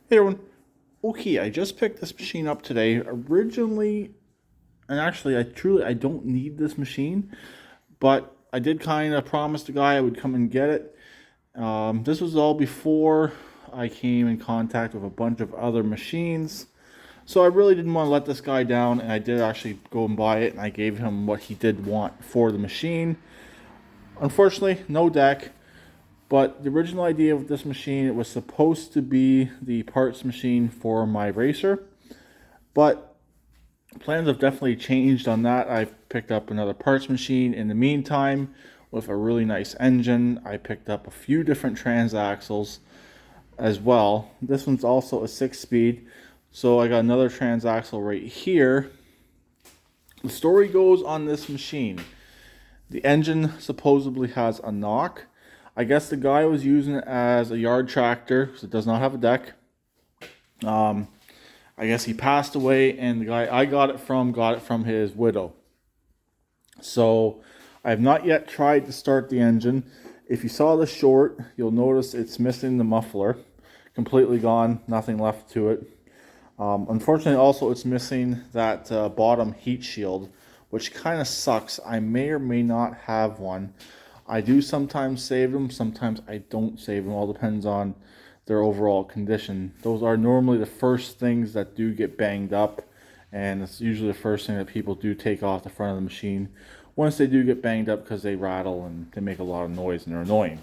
Hey everyone. Okay, I just picked this machine up today. Originally, and actually, I don't need this machine, but I did kind of promise the guy I would come and get it. This was all before I came in contact with a bunch of other machines. So I really didn't want to let this guy down, and I did actually go and buy it, and I gave him what he did want for the machine. Unfortunately, no deck. But the original idea of this machine, it was supposed to be the parts machine for my racer. But plans have definitely changed on that. I've picked up another parts machine in the meantime with a really nice engine. I picked up a few different transaxles as well. This one's also a 6-speed. So I got another transaxle right here. The story goes on this machine. The engine supposedly has a knock. I guess the guy was using it as a yard tractor, so it does not have a deck. I guess he passed away, and the guy I got it from his widow. So I have not yet tried to start the engine. If you saw the short, you'll notice it's missing the muffler. Completely gone, nothing left to it. Unfortunately, also it's missing that bottom heat shield, which kind of sucks. I may or may not have one. I do sometimes save them, sometimes I don't save them. All depends on their overall condition. Those are normally the first things that do get banged up, and it's usually the first thing that people do take off the front of the machine once they do get banged up, because they rattle and they make a lot of noise and they're annoying.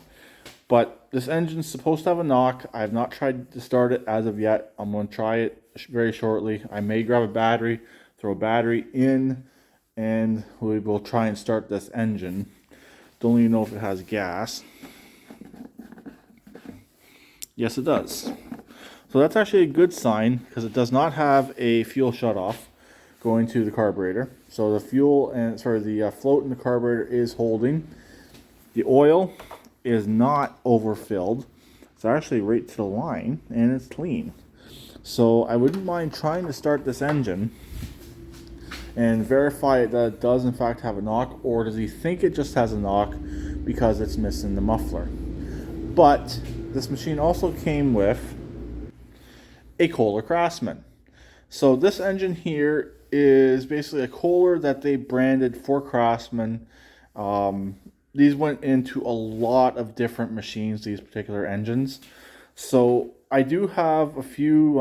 But this engine's supposed to have a knock. I have not tried to start it as of yet. I'm going to try it very shortly. I may grab a battery, throw a battery in, and we will try and start this engine. Don't even know if it has gas. Yes, it does. So that's actually a good sign, because it does not have a fuel shutoff going to the carburetor. So the the float in the carburetor is holding. The oil is not overfilled. It's actually right to the line, and it's clean. So I wouldn't mind trying to start this engine and verify that it does in fact have a knock, or does he think it just has a knock because it's missing the muffler. But this machine also came with a Hooptie Craftsman. So this engine here is basically a Kohler that they branded for Craftsman. These went into a lot of different machines, these particular engines. So I do have a few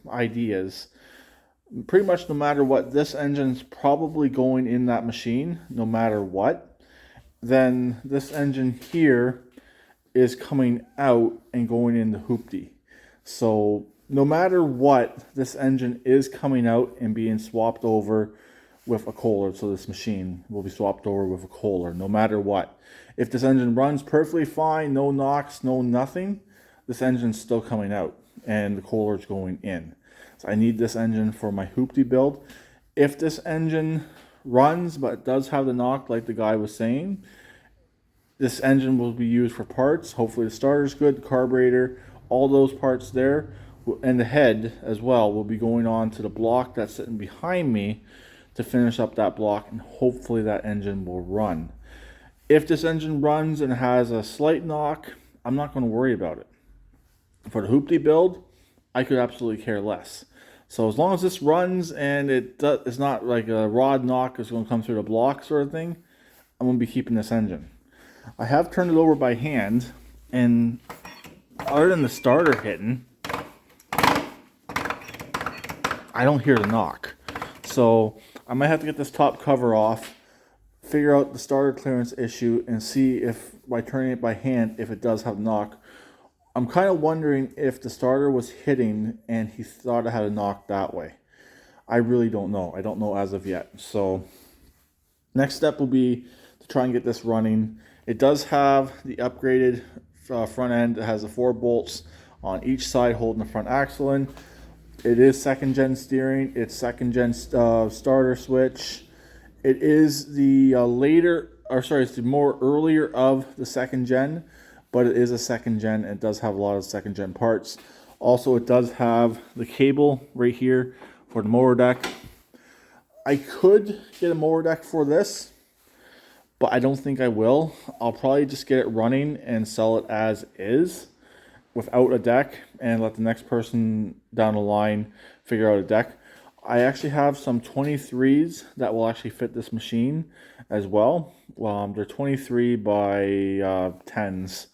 ideas. Pretty much no matter what, this engine's probably going in that machine, no matter what. Then this engine here is coming out and going in the Hooptie. So no matter what, this engine is coming out and being swapped over with a Kohler. So this machine will be swapped over with a Kohler, no matter what. If this engine runs perfectly fine, no knocks, no nothing, this engine's still coming out and the Kohler's going in. So I need this engine for my Hooptie build. If this engine runs but it does have the knock like the guy was saying, this engine will be used for parts. Hopefully the starter's good, the carburetor, all those parts there, and the head as well will be going on to the block that's sitting behind me to finish up that block, and hopefully that engine will run. If this engine runs and has a slight knock, I'm not going to worry about it. For the Hooptie build, I could absolutely care less. So as long as this runs and it's not like a rod knock is going to come through the block sort of thing, I'm going to be keeping this engine. I have turned it over by hand, and other than the starter hitting, I don't hear the knock. So I might have to get this top cover off, figure out the starter clearance issue, and see if by turning it by hand, if it does have a knock. I'm kind of wondering if the starter was hitting and he thought it had a knock that way. I really don't know. I don't know as of yet. So next step will be to try and get this running. It does have the upgraded front end. It has the 4 bolts on each side holding the front axle in. It is second gen steering. It's second gen starter switch. It is the it's the more earlier of the second gen, but it is a second gen. It does have a lot of second gen parts. Also, it does have the cable right here for the motor deck. I could get a motor deck for this, but I don't think I will. I'll probably just get it running and sell it as is. without a deck and let the next person down the line figure out a deck. I actually have some 23s that will actually fit this machine as well. They're 23 by 10s.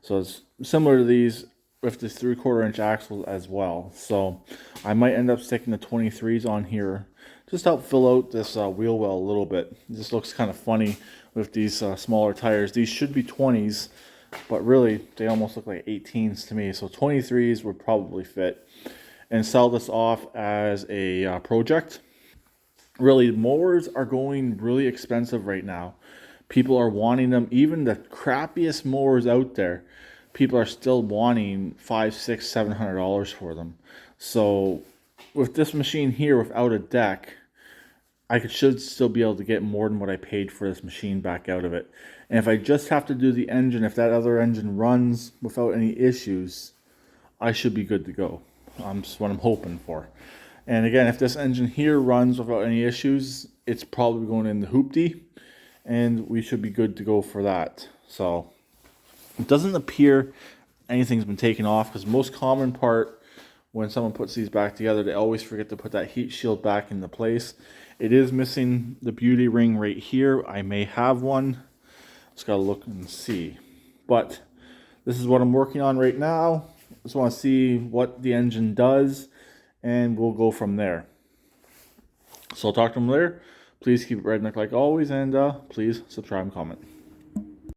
So it's similar to these with this 3/4 inch axle as well. So I might end up sticking the 23s on here just to help fill out this wheel well a little bit. This looks kind of funny with these smaller tires. These should be 20s, but really they almost look like 18s to me. So 23s would probably fit. And sell this off as a project. Really, mowers are going really expensive right now. People are wanting them. Even the crappiest mowers out there, people are still wanting $500, $600, $700 for them. So with this machine here without a deck, I should still be able to get more than what I paid for this machine back out of it. And if I just have to do the engine, if that other engine runs without any issues, I should be good to go. That's what I'm hoping for. And again, if this engine here runs without any issues, it's probably going in the Hooptie, and we should be good to go for that. So it doesn't appear anything's been taken off, because most common part when someone puts these back together, they always forget to put that heat shield back into place. It is missing the beauty ring right here. I may have one. Just gotta look and see. But this is what I'm working on right now. Just want to see what the engine does, and we'll go from there. So I'll talk to them later. Please keep it redneck like always, and please subscribe and comment.